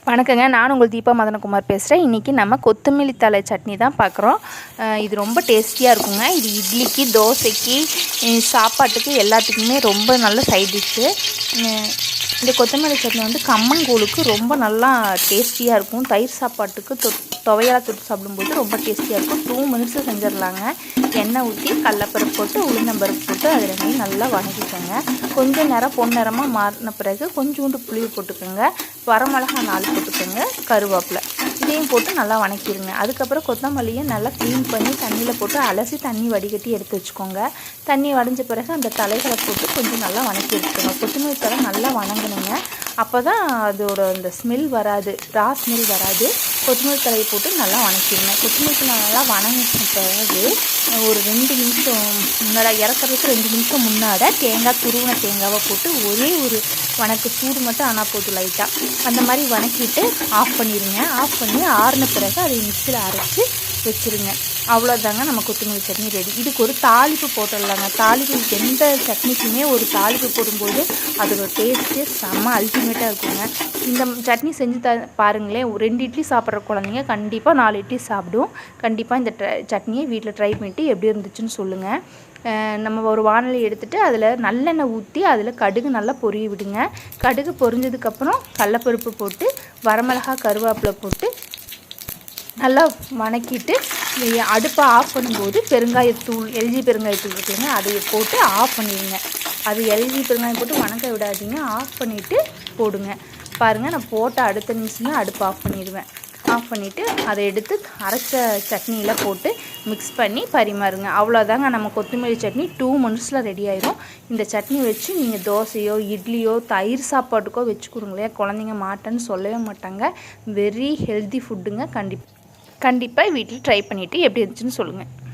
வணக்கங்க. நான் உங்கள் தீபா மதனகுமார் பேசுகிறேன். இன்றைக்கி நம்ம கொத்தமல்லி தழை சட்னி தான் பார்க்குறோம். இது ரொம்ப டேஸ்டியாக இருக்குங்க. இது இட்லிக்கு, தோசைக்கு, சாப்பாட்டுக்கு எல்லாத்துக்குமே ரொம்ப நல்ல சைட் டிஷ்ஷு. இந்த கொத்தமல்லி சட்னி வந்து கம்மங்கூழுக்கு ரொம்ப நல்லா டேஸ்டியாக இருக்கும். தயிர் சாப்பாட்டுக்கு துவையலாக தொட்டு சாப்பிடும்போது ரொம்ப டேஸ்டியாக இருக்கும். 2 மினிட்ஸில் செஞ்சிடலாங்க. எண்ணெய் ஊற்றி கடலப்பருப்பு போட்டு உளுந்தம்பருப்பு போட்டு அது ரெண்டையும் நல்லா வதக்கிக்கோங்க. கொஞ்சம் நேரம் பொன்னிறமாக மாறின பிறகு கொஞ்சோண்டு புளி போட்டுக்கோங்க. வரமிளகா 4 போட்டுக்கோங்க. கருவேப்பிலை இதையும் போட்டு நல்லா வதக்கிடுங்க. அதுக்கப்புறம் கொத்தமல்லியை நல்லா க்ளீன் பண்ணி தண்ணியில் போட்டு அலசி தண்ணி வடிகட்டி எடுத்து வச்சுக்கோங்க. தண்ணி வடிஞ்ச பிறகு அந்த தலைகளை போட்டு கொஞ்சம் நல்லா வதக்கி எடுத்துக்கோங்க. கொத்தமல்லி தழை நல்லா வதங்கணுங்க. அப்போ தான் அதோட அந்த ஸ்மெல் வராது, ரா ஸ்மெல் வராது. கொத்தமல்லி தலையை போட்டு நல்லா வதக்கிடுங்க. கொத்தமல்லி தழை நல்லா வதங்கின பிறகு ஒரு 2 நிமிஷம் முன்னாடி இறக்குறதுக்கு 2 நிமிஷம் முன்னாடி தேங்காய் துருவின தேங்காவை போட்டு ஒரே ஒரு வணக்கு சூடு மட்டும் ஆனால் போதும் லைட்டாக அந்த மாதிரி வதக்கிட்டு ஆஃப் பண்ணிடுங்க. ஆஃப் பண்ணி ஆறின பிறகு அதை மிக்ஸியில் அரைச்சி வச்சுருங்க. அவ்வளோதாங்க நம்ம கொத்தமல்லி சட்னி ரெடி. இதுக்கு ஒரு தாளிப்பு போட்டுடலாங்க. தாளிப்பு எந்த சட்னிக்குமே ஒரு தாளிப்பு போடும்போது அதோட டேஸ்ட்டு செம்ம அல்டிமேட்டாக இருக்குங்க. இந்த சட்னி செஞ்சு பாருங்களேன். 2 இட்லி சாப்பிட்ற குழந்தைங்க கண்டிப்பாக 4 இட்லி சாப்பிடும். கண்டிப்பாக இந்த சட்னியை வீட்டில் ட்ரை பண்ணிவிட்டு எப்படி இருந்துச்சுன்னு சொல்லுங்கள். நம்ம ஒரு வானொலி எடுத்துகிட்டு அதில் நல்லெண்ணெய் ஊற்றி அதில் கடுகு நல்லா பொரிய விடுங்க. கடுகு பொரிஞ்சதுக்கப்புறம் கடலப்பருப்பு போட்டு வரமிளகா கருவேப்பிலை போட்டு நல்லா வதக்கிட்டு அடுப்பை ஆஃப் பண்ணும்போது பெருங்காயத்தூள், எல்ஜி பெருங்காயத்தூள் இருக்குங்க, அதை போட்டு ஆஃப் பண்ணிடுங்க. அது எல்ஜி பெருங்காயம் போட்டு வதக்க விடாதீங்க. ஆஃப் பண்ணிவிட்டு போடுங்க. பாருங்கள், நான் போட்ட அடுத்த நிமிஷம் அடுப்பை ஆஃப் பண்ணிடுவேன். ஆஃப் பண்ணிவிட்டு அதை எடுத்து அரைச்ச சட்னியில் போட்டு மிக்ஸ் பண்ணி பரிமாறுங்க. அவ்வளோதாங்க நம்ம கொத்தமல்லி சட்னி 2 மினிட்ஸில் ரெடி ஆயிடும். இந்த சட்னி வச்சு நீங்கள் தோசையோ இட்லியோ தயிர் சாப்பாட்டுக்கோ வச்சு கொடுங்களேன். குழந்தைங்க மாட்டேன்னு சொல்லவே மாட்டாங்க. வெரி ஹெல்தி ஃபுட்டுங்க. கண்டிப்பாக வீட்டில் ட்ரை பண்ணிவிட்டு எப்படி இருந்துச்சுன்னு சொல்லுங்கள்.